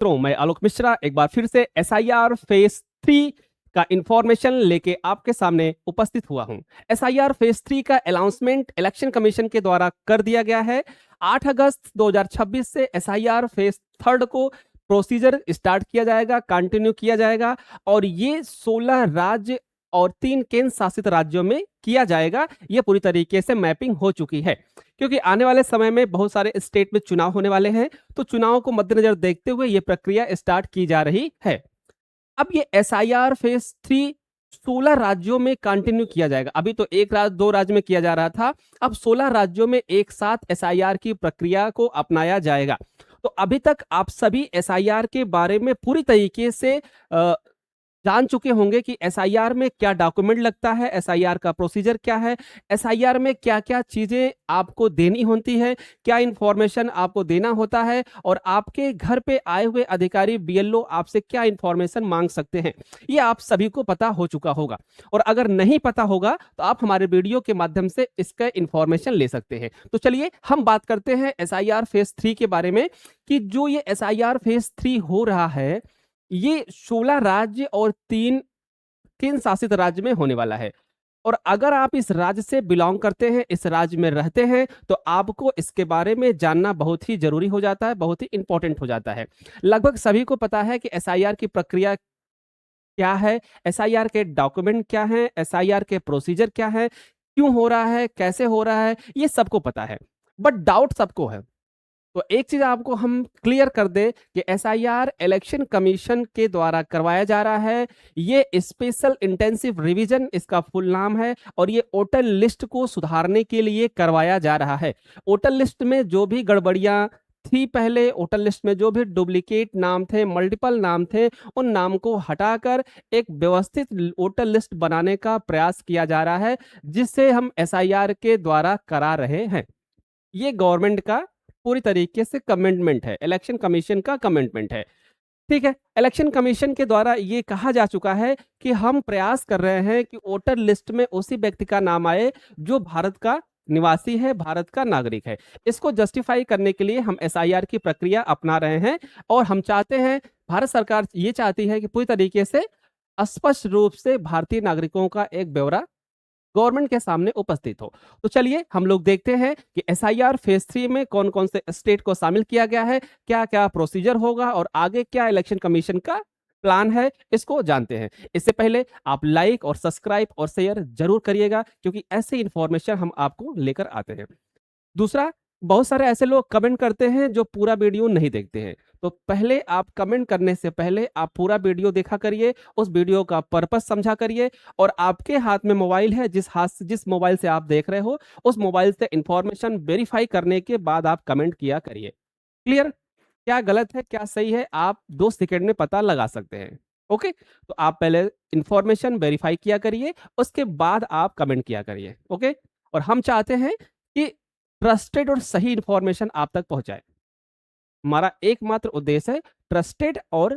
मित्रों, मैं आलोक मिश्रा एक बार फिर से एसआईआर फेज 3 का इंफॉर्मेशन लेके आपके सामने उपस्थित हुआ हूं। एसआईआर फेज 3 का अनाउंसमेंट इलेक्शन कमीशन के द्वारा कर दिया गया है। 8 अगस्त 2026 से एसआईआर फेज 3 को प्रोसीजर स्टार्ट किया जाएगा, कंटिन्यू किया जाएगा और ये 16 राज्य और 3 केंद्र शासित राज्यों में किया जाएगा। ये पूरी तरीके से मैपिंग हो चुकी है, क्योंकि आने वाले समय में बहुत सारे स्टेट में चुनाव होने वाले हैं, तो चुनाव को मद्देनजर देखते हुए ये प्रक्रिया स्टार्ट की जा रही है। अब ये एसआईआर फेज 3 16 राज्यों में कंटिन्यू किया जाएगा। अभी तो एक राज्य, 2 राज्य में किया जा रहा था, अब 16 राज्यों में एक साथ एसआईआर की प्रक्रिया को अपनाया जाएगा। तो अभी तक आप सभी एसआईआर के बारे में पूरी तरीके से जान चुके होंगे कि एसआईआर में क्या डॉक्यूमेंट लगता है, एसआईआर का प्रोसीजर क्या है, एसआईआर में क्या-क्या चीजें आपको देनी होती है, क्या इंफॉर्मेशन आपको देना होता है और आपके घर पे आए हुए अधिकारी बीएलओ आपसे क्या इंफॉर्मेशन मांग सकते हैं, ये आप सभी को पता हो चुका होगा। और अगर नहीं पता होगा तो आप हमारे वीडियो के माध्यम से इसका इंफॉर्मेशन ले सकते हैं। तो चलिए हम बात करते हैं एसआईआर फेज 3 के बारे में, कि जो ये एसआईआर फेज 3 हो रहा है, ये 16 राज्य और 3 केंद्र शासित राज्य में होने वाला है। और अगर आप इस राज्य से बिलोंग करते हैं, इस राज्य में रहते हैं, तो आपको इसके बारे में जानना बहुत ही जरूरी हो जाता है, बहुत ही इंपॉर्टेंट हो जाता है। लगभग सभी को पता है कि एसआईआर की प्रक्रिया क्या है, एसआईआर के डॉक्यूमेंट क्या हैं, एसआईआर के प्रोसीजर क्या है, क्यों हो रहा है, कैसे हो रहा है, ये सबको पता है। बट डाउट सबको है। तो एक चीज आपको हम क्लियर कर दें कि एसआईआर इलेक्शन कमीशन के द्वारा करवाया जा रहा है। ये स्पेशल इंटेंसिव रिवीजन इसका फुल नाम है और ये वोटर लिस्ट को सुधारने के लिए करवाया जा रहा है। वोटर लिस्ट में जो भी गड़बड़ियां थी, पहले वोटर लिस्ट में जो भी डुप्लीकेट नाम थे, मल्टीपल नाम थे, उन नाम को हटाकर एक व्यवस्थित वोटर लिस्ट बनाने का प्रयास किया जा रहा है, जिससे हम एसआईआर के द्वारा करा रहे हैं। ये गवर्नमेंट का पूरी तरीके से कमिटमेंट है, इलेक्शन कमीशन का कमिटमेंट है। ठीक है, इलेक्शन कमीशन के द्वारा ये कहा जा चुका है कि हम प्रयास कर रहे हैं कि वोटर लिस्ट में उसी व्यक्ति का नाम आए जो भारत का निवासी है, भारत का नागरिक है। इसको जस्टिफाई करने के लिए हम एसआईआर की प्रक्रिया अपना रहे हैं और हम चाहते हैं, भारत सरकार ये चाहती है कि पूरी तरीके से स्पष्ट रूप से भारतीय नागरिकों का एक ब्यौरा गवर्नमेंट के सामने उपस्थित हो। तो चलिए हम लोग देखते हैं कि एसआईआर फेज 3 में कौन कौन से स्टेट को शामिल किया गया है, क्या क्या प्रोसीजर होगा और आगे क्या इलेक्शन कमीशन का प्लान है, इसको जानते हैं। इससे पहले आप लाइक और सब्सक्राइब और शेयर जरूर करिएगा, क्योंकि ऐसे इंफॉर्मेशन हम आपको लेकर आते हैं। दूसरा, बहुत सारे ऐसे लोग कमेंट करते हैं जो पूरा वीडियो नहीं देखते हैं। तो पहले आप कमेंट करने से पहले आप पूरा वीडियो देखा करिए, उस वीडियो का पर्पस समझा करिए और आपके हाथ में मोबाइल है, जिस मोबाइल से आप देख रहे हो, उस मोबाइल से इंफॉर्मेशन वेरीफाई करने के बाद आप कमेंट किया करिए। क्लियर? क्या गलत है, क्या सही है, आप 2 सेकंड में पता लगा सकते हैं। ओके? तो आप पहले इंफॉर्मेशन वेरीफाई किया करिए, उसके बाद आप कमेंट किया करिए। ओके? और हम चाहते हैं कि ट्रस्टेड और सही इंफॉर्मेशन आप तक पहुंचाए। हमारा एकमात्र उद्देश्य है ट्रस्टेड और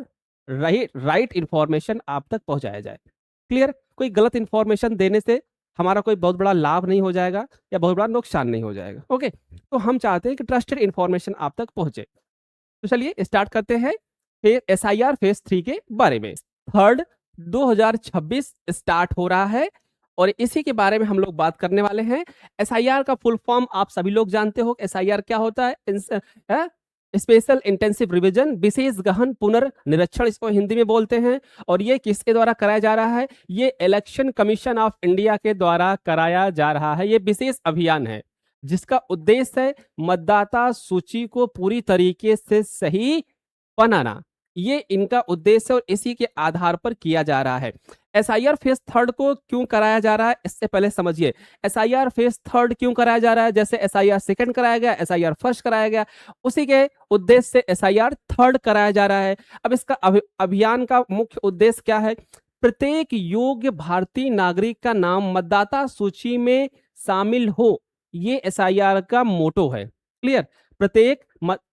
राइट इंफॉर्मेशन आप तक पहुंचाया जाए। क्लियर? कोई गलत इंफॉर्मेशन देने से हमारा कोई बहुत बड़ा लाभ नहीं हो जाएगा या बहुत बड़ा नुकसान नहीं हो जाएगा। ओके? तो हम चाहते हैं कि ट्रस्टेड इंफॉर्मेशन आप तक पहुंचे। तो चलिए स्टार्ट करते हैं फिर एसआईआर फेज 3 के बारे में। 3 2026 स्टार्ट हो रहा है और इसी के बारे में हम लोग बात करने वाले हैं। एसआईआर का फुल फॉर्म आप सभी लोग जानते हो। एसआईआर क्या होता है? स्पेशल इंटेंसिव रिवीजन, विशेष गहन पुनर्निरीक्षण इसको हिंदी में बोलते हैं। और ये किसके द्वारा कराया जा रहा है? ये इलेक्शन कमीशन ऑफ इंडिया के द्वारा कराया जा रहा है। ये विशेष अभियान है जिसका उद्देश्य है मतदाता सूची को पूरी तरीके से सही बनाना। ये इनका उद्देश्य और इसी के आधार पर किया जा रहा है। एसआईआर फेज 3 को क्यों कराया जा रहा है, इससे पहले समझिए एसआईआर फेज 3 क्यों कराया जा रहा है। जैसे एसआईआर सेकंड कराया गया, एसआईआर फर्स्ट कराया गया, उसी के उद्देश्य से एसआईआर 3 कराया जा रहा है। अब इसका अभियान का मुख्य उद्देश्य क्या है? प्रत्येक योग्य भारतीय नागरिक का नाम मतदाता सूची में शामिल हो, ये एसआईआर का मोटो है। क्लियर? प्रत्येक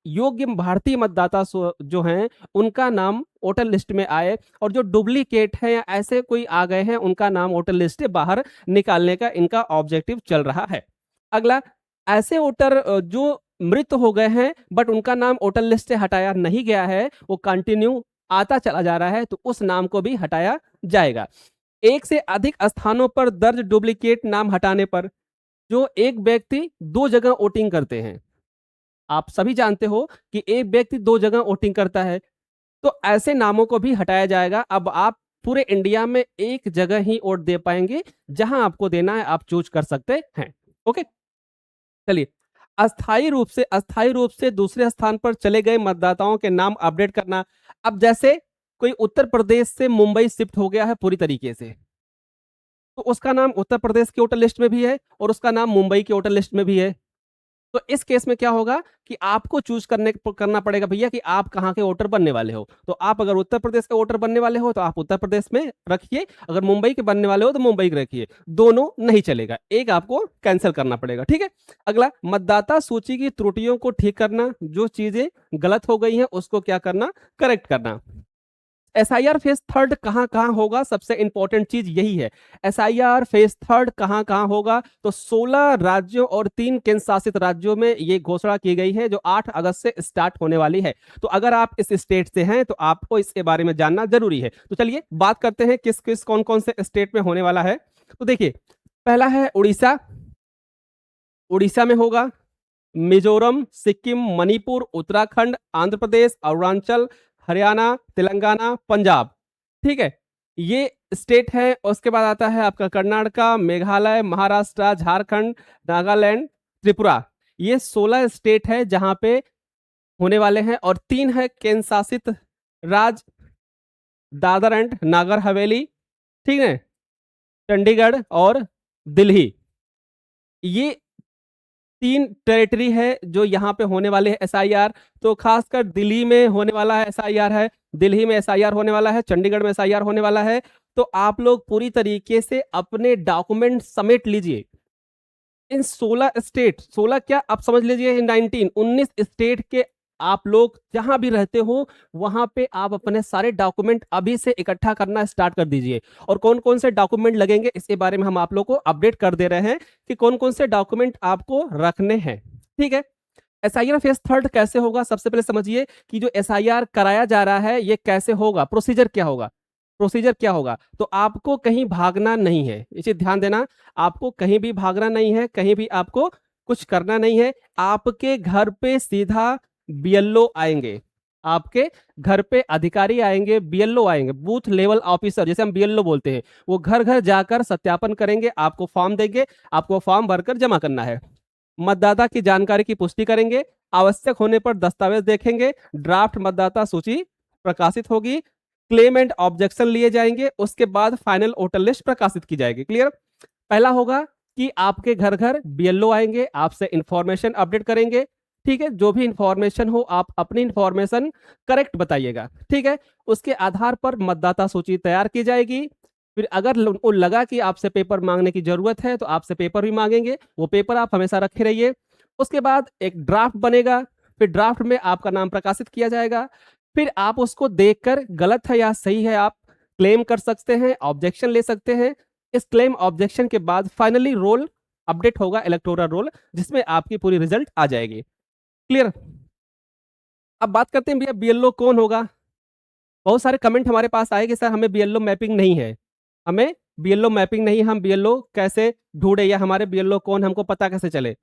योग्य भारतीय मतदाता जो हैं उनका नाम वोटर लिस्ट में आए और जो डुप्लीकेट हैं या ऐसे कोई आ गए हैं उनका नाम वोटर लिस्ट से बाहर निकालने का इनका ऑब्जेक्टिव चल रहा है। अगला, ऐसे वोटर जो मृत हो गए हैं बट उनका नाम वोटर लिस्ट से हटाया नहीं गया है, वो कंटिन्यू आता चला जा रहा है, तो उस नाम को भी हटाया जाएगा। एक से अधिक स्थानों पर दर्ज डुप्लीकेट नाम हटाने पर जो एक व्यक्ति दो जगह वोटिंग करते हैं, आप सभी जानते हो कि एक व्यक्ति दो जगह वोटिंग करता है, तो ऐसे नामों को भी हटाया जाएगा। अब आप पूरे इंडिया में एक जगह ही वोट दे पाएंगे, जहां आपको देना है आप चूज कर सकते हैं। ओके, चलिए। अस्थायी रूप से दूसरे स्थान पर चले गए मतदाताओं के नाम अपडेट करना। अब जैसे कोई उत्तर प्रदेश से मुंबई शिफ्ट हो गया है पूरी तरीके से, तो उसका नाम उत्तर प्रदेश के वोटर लिस्ट में भी है और उसका नाम मुंबई के वोटर लिस्ट में भी है। तो इस केस में क्या होगा कि आपको चूज करना पड़ेगा भैया कि आप कहाँ के वोटर बनने वाले हो। तो आप अगर उत्तर प्रदेश के वोटर बनने वाले हो तो आप उत्तर प्रदेश में रखिए, अगर मुंबई के बनने वाले हो तो मुंबई के रखिए, दोनों नहीं चलेगा, एक आपको कैंसिल करना पड़ेगा। ठीक है। अगला, मतदाता सूची की त्रुटियों को ठीक करना, जो चीजें गलत हो गई हैं उसको क्या करना, करेक्ट करना। एसआईआर फेज थर्ड कहां कहां होगा, सबसे इंपॉर्टेंट चीज यही है। एसआईआर फेज थर्ड कहां कहां होगा, तो 16 राज्यों और 3 केंद्र शासित राज्यों में ये घोषणा की गई है, जो 8 अगस्त से स्टार्ट होने वाली है। तो अगर आप इस स्टेट से हैं तो आपको इसके बारे में जानना जरूरी है। तो चलिए बात करते हैं किस किस कौन कौन से स्टेट में होने वाला है। तो देखिए, पहला है उड़ीसा। उड़ीसा में होगा, मिजोरम, सिक्किम, मणिपुर, उत्तराखंड, आंध्र प्रदेश, अरुणाचल, हरियाणा, तेलंगाना, पंजाब। ठीक है, ये स्टेट है। उसके बाद आता है आपका कर्नाटका, मेघालय, महाराष्ट्र, झारखंड, नागालैंड, त्रिपुरा। ये 16 स्टेट है जहां पे होने वाले हैं, और 3 है केंद्र शासित राज्य, दादर एंड नागर हवेली, ठीक है, चंडीगढ़ और दिल्ली। ये 3 टेरिटरी है जो यहाँ पे होने वाले हैं एसआईआर। तो खासकर दिल्ली में होने वाला है एसआईआर, है दिल्ली में एसआईआर होने वाला है, चंडीगढ़ में एसआईआर होने वाला है। तो आप लोग पूरी तरीके से अपने डॉक्यूमेंट समेट लीजिए। इन 16 स्टेट, 16 क्या आप समझ लीजिए, 19 स्टेट के आप लोग जहां भी रहते हो वहां पे आप अपने सारे डॉक्यूमेंट अभी से इकट्ठा करना स्टार्ट कर दीजिए। और कौन कौन से डॉक्यूमेंट लगेंगे इसके बारे में हम आप लोग को अपडेट कर दे रहे हैं कि कौन कौन से डॉक्यूमेंट आपको रखने हैं। ठीक है। एसआईआर फेज थर्ड कैसे होगा, सबसे पहले समझिए कि जो एसआईआर कराया जा रहा है ये कैसे होगा, प्रोसीजर क्या होगा। प्रोसीजर क्या होगा, तो आपको कहीं भागना नहीं है, इसे ध्यान देना। आपको कहीं भी भागना नहीं है, कहीं भी आपको कुछ करना नहीं है। आपके घर पे सीधा बीएलओ आएंगे, आपके घर पे अधिकारी आएंगे, बीएलओ आएंगे, बूथ लेवल ऑफिसर जैसे हम बीएलओ बोलते हैं। वो घर घर जाकर सत्यापन करेंगे, आपको फॉर्म देंगे, आपको फॉर्म भरकर जमा करना है। मतदाता की जानकारी की पुष्टि करेंगे, आवश्यक होने पर दस्तावेज देखेंगे, ड्राफ्ट मतदाता सूची प्रकाशित होगी, क्लेम एंड ऑब्जेक्शन लिए जाएंगे, उसके बाद फाइनल वोटर लिस्ट प्रकाशित की जाएगी। क्लियर। पहला होगा कि आपके घर घर बीएलओ आएंगे, आपसे इंफॉर्मेशन अपडेट करेंगे। ठीक है, जो भी इंफॉर्मेशन हो आप अपनी इंफॉर्मेशन करेक्ट बताइएगा। ठीक है, उसके आधार पर मतदाता सूची तैयार की जाएगी। फिर अगर उनको लगा कि आपसे पेपर मांगने की जरूरत है तो आपसे पेपर भी मांगेंगे, वो पेपर आप हमेशा रखे रहिए। उसके बाद एक ड्राफ्ट बनेगा, फिर ड्राफ्ट में आपका नाम प्रकाशित किया जाएगा। फिर आप उसको देखकर गलत है या सही है आप क्लेम कर सकते हैं, ऑब्जेक्शन ले सकते हैं। इस क्लेम ऑब्जेक्शन के बाद फाइनली रोल अपडेट होगा, इलेक्टोरल रोल, जिसमें आपकी पूरी रिजल्ट आ जाएगी। क्लियर। अब बात करते हैं भैया बीएलओ कौन होगा। बहुत सारे कमेंट हमारे पास आए कि सर हमें बीएलओ मैपिंग नहीं है, हमें बीएलओ मैपिंग नहीं, हम बीएलओ कैसे ढूंढे या हमारे बीएलओ कौन हमको पता कैसे चले।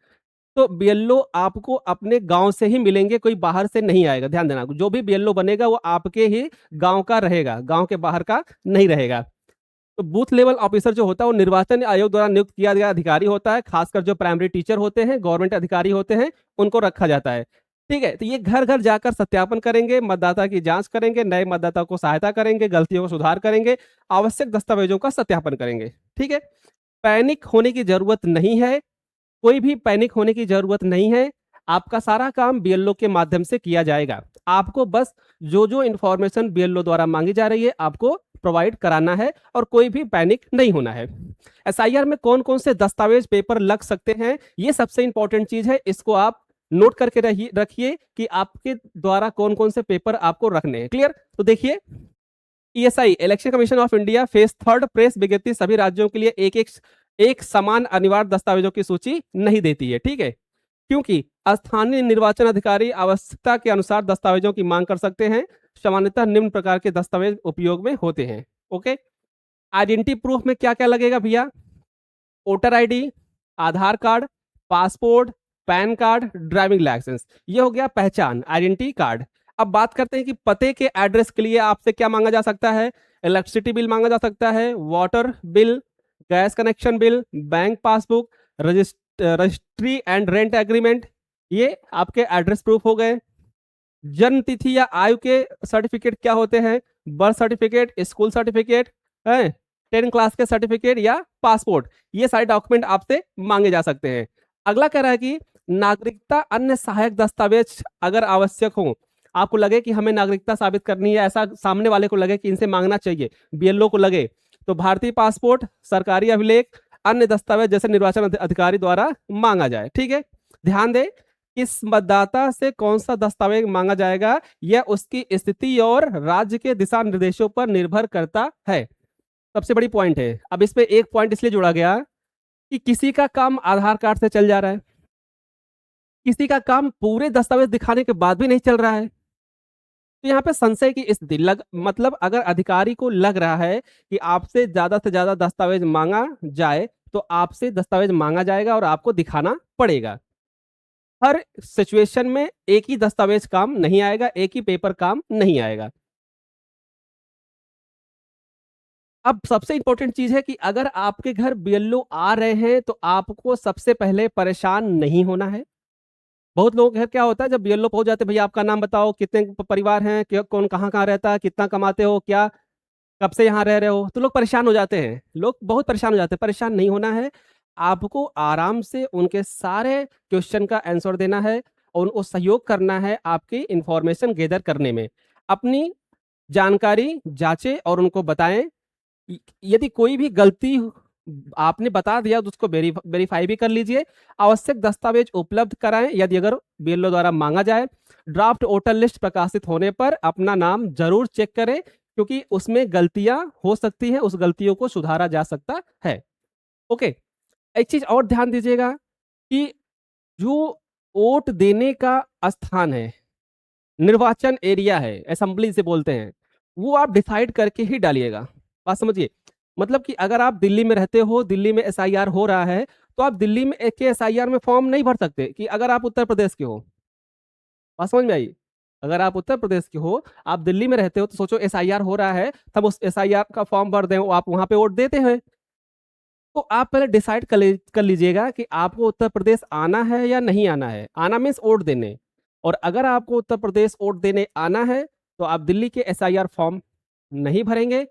तो बीएलओ आपको अपने गांव से ही मिलेंगे, कोई बाहर से नहीं आएगा। ध्यान देना, जो भी बीएलओ बनेगा वो आपके ही गांव का रहेगा, गांव के बाहर का नहीं रहेगा। तो बूथ लेवल ऑफिसर जो होता है वो निर्वाचन आयोग द्वारा नियुक्त किया गया अधिकारी होता है, खासकर जो प्राइमरी टीचर होते हैं, गवर्नमेंट अधिकारी होते हैं, उनको रखा जाता है। ठीक है, तो ये घर घर जाकर सत्यापन करेंगे, मतदाता की जांच करेंगे, नए मतदाता को सहायता करेंगे, गलतियों को सुधार करेंगे, आवश्यक दस्तावेजों का सत्यापन करेंगे। ठीक है, पैनिक होने की जरूरत नहीं है, कोई भी पैनिक होने की जरूरत नहीं है। आपका सारा काम बीएलओ के माध्यम से किया जाएगा। आपको बस जो जो इंफॉर्मेशन बीएलओ द्वारा मांगी जा रही है आपको प्रोवाइड कराना है, और कोई भी पैनिक नहीं होना है। एसआईआर में कौन कौन से दस्तावेज पेपर लग सकते हैं, ये सबसे इंपॉर्टेंट चीज है, इसको आप नोट करके रखिए कि आपके द्वारा कौन कौन से पेपर आपको रखने हैं। क्लियर। तो देखिए, ESI election commission of India phase third press विज्ञप्ति सभी राज्यों के लिए एक समान अनिवार्य दस्तावेजों की सूची नहीं देती है। ठीक है, क्योंकि स्थानीय निर्वाचन अधिकारी आवश्यकता के अनुसार दस्तावेजों की मांग कर सकते हैं। सामान्यतः निम्न प्रकार के दस्तावेज उपयोग में होते हैं। ओके, आइडेंटिटी प्रूफ में क्या क्या लगेगा भैया? Voter ID, Aadhaar card, passport, PAN card, driving licence, ये हो गया पहचान, आइडेंटिटी कार्ड। अब बात करते हैं कि पते के एड्रेस के लिए आपसे क्या मांगा जा सकता है? इलेक्ट्रिसिटी बिल मांगा जा सकता है, water bill, gas connection bill, bank passbook, registry and rent agreement, ये आपके एड्रेस प्रूफ हो गए। जन्म तिथि या आयु के सर्टिफिकेट क्या होते हैं? बर्थ सर्टिफिकेट, स्कूल सर्टिफिकेट है, 10 क्लास के सर्टिफिकेट या पासपोर्ट, ये सारे डॉक्यूमेंट आपसे मांगे जा सकते हैं। अगला कह रहा है कि नागरिकता अन्य सहायक दस्तावेज अगर आवश्यक हो, आपको लगे कि हमें नागरिकता साबित करनी है, ऐसा सामने वाले को लगे कि इनसे मांगना चाहिए, बीएलओ को लगे, तो भारतीय पासपोर्ट, सरकारी अभिलेख, अन्य दस्तावेज जैसे निर्वाचन अधिकारी द्वारा मांगा जाए। ठीक है, ध्यान दें, किस मतदाता से कौन सा दस्तावेज मांगा जाएगा यह उसकी स्थिति और राज्य के दिशा निर्देशों पर निर्भर करता है। सबसे बड़ी पॉइंट है। अब इस पे एक पॉइंट इसलिए जोड़ा गया कि किसी का काम आधार कार्ड से चल जा रहा है, किसी का काम पूरे दस्तावेज दिखाने के बाद भी नहीं चल रहा है। तो यहाँ पे संशय की स्थिति मतलब अगर अधिकारी को लग रहा है कि आपसे ज्यादा से ज्यादा दस्तावेज मांगा जाए, तो आपसे दस्तावेज मांगा जाएगा और आपको दिखाना पड़ेगा। हर सिचुएशन में एक ही दस्तावेज काम नहीं आएगा, एक ही पेपर काम नहीं आएगा। अब सबसे इंपॉर्टेंट चीज है कि अगर आपके घर बीएलओ आ रहे हैं तो आपको सबसे पहले परेशान नहीं होना है। बहुत लोगों के घर क्या होता है, जब बीएलओ पहुंच जाते हैं, भैया आपका नाम बताओ, कितने परिवार हैं, कौन कहाँ कहाँ रहता है, कितना कमाते हो, क्या कब से यहाँ रह रहे हो, तो लोग परेशान हो जाते हैं, लोग बहुत परेशान हो जाते हैं। परेशान नहीं होना है, आपको आराम से उनके सारे क्वेश्चन का आंसर देना है और उनको सहयोग करना है आपकी इंफॉर्मेशन गैदर करने में। अपनी जानकारी जांचें और उनको बताएं। यदि कोई भी गलती आपने बता दिया तो उसको वेरीफाई भी कर लीजिए। आवश्यक दस्तावेज उपलब्ध कराएं यदि अगर बीएलओ द्वारा मांगा जाए। ड्राफ्ट वोटर लिस्ट प्रकाशित होने पर अपना नाम जरूर चेक करें, क्योंकि उसमें गलतियां हो सकती हैं, उस गलतियों को सुधारा जा सकता है। ओके, एक चीज और ध्यान दीजिएगा कि जो वोट देने का स्थान है, निर्वाचन एरिया है, असेंबली से बोलते हैं, वो आप डिसाइड करके ही डालिएगा। बात समझिए, मतलब कि अगर आप दिल्ली में रहते हो, दिल्ली में एसआईआर हो रहा है, तो आप दिल्ली में एक एसआईआर में फॉर्म नहीं भर सकते कि अगर आप उत्तर प्रदेश के हो। बात समझ में आई? अगर आप उत्तर प्रदेश के हो, आप दिल्ली में रहते हो, तो सोचो एसआईआर हो रहा है, तब उस एसआईआर का फॉर्म भर दें, आप वहां पे वोट देते हैं। तो आप पहले डिसाइड कर लीजिएगा कि आपको उत्तर प्रदेश आना है या नहीं आना है। आना मीन्स वोट देने। और अगर आपको उत्तर प्रदेश वोट देने आना है, तो आप दिल्ली के एसआईआर फॉर्म नहीं भरेंगे,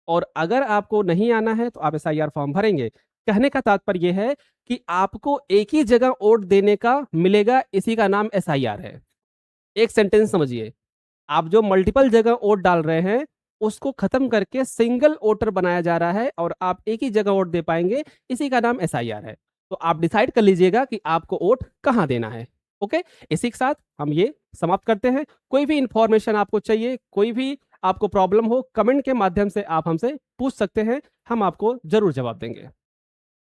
और अगर आपको नहीं आना है तो आप एसआईआर फॉर्म भरेंगे। कहने का तात्पर्य यह है कि आपको एक ही जगह वोट देने का मिलेगा, इसी का नाम एसआईआर है। एक सेंटेंस समझिए, आप जो मल्टीपल जगह वोट डाल रहे हैं, उसको खत्म करके सिंगल वोटर बनाया जा रहा है और आप एक ही जगह वोट दे पाएंगे, इसी का नाम एसआईआर है। तो आप डिसाइड कर लीजिएगा कि आपको वोट कहां देना है। ओके, इसी के साथ हम ये समाप्त करते हैं। कोई भी इंफॉर्मेशन आपको चाहिए, कोई भी आपको प्रॉब्लम हो, कमेंट के माध्यम से आप हमसे पूछ सकते हैं, हम आपको जरूर जवाब देंगे।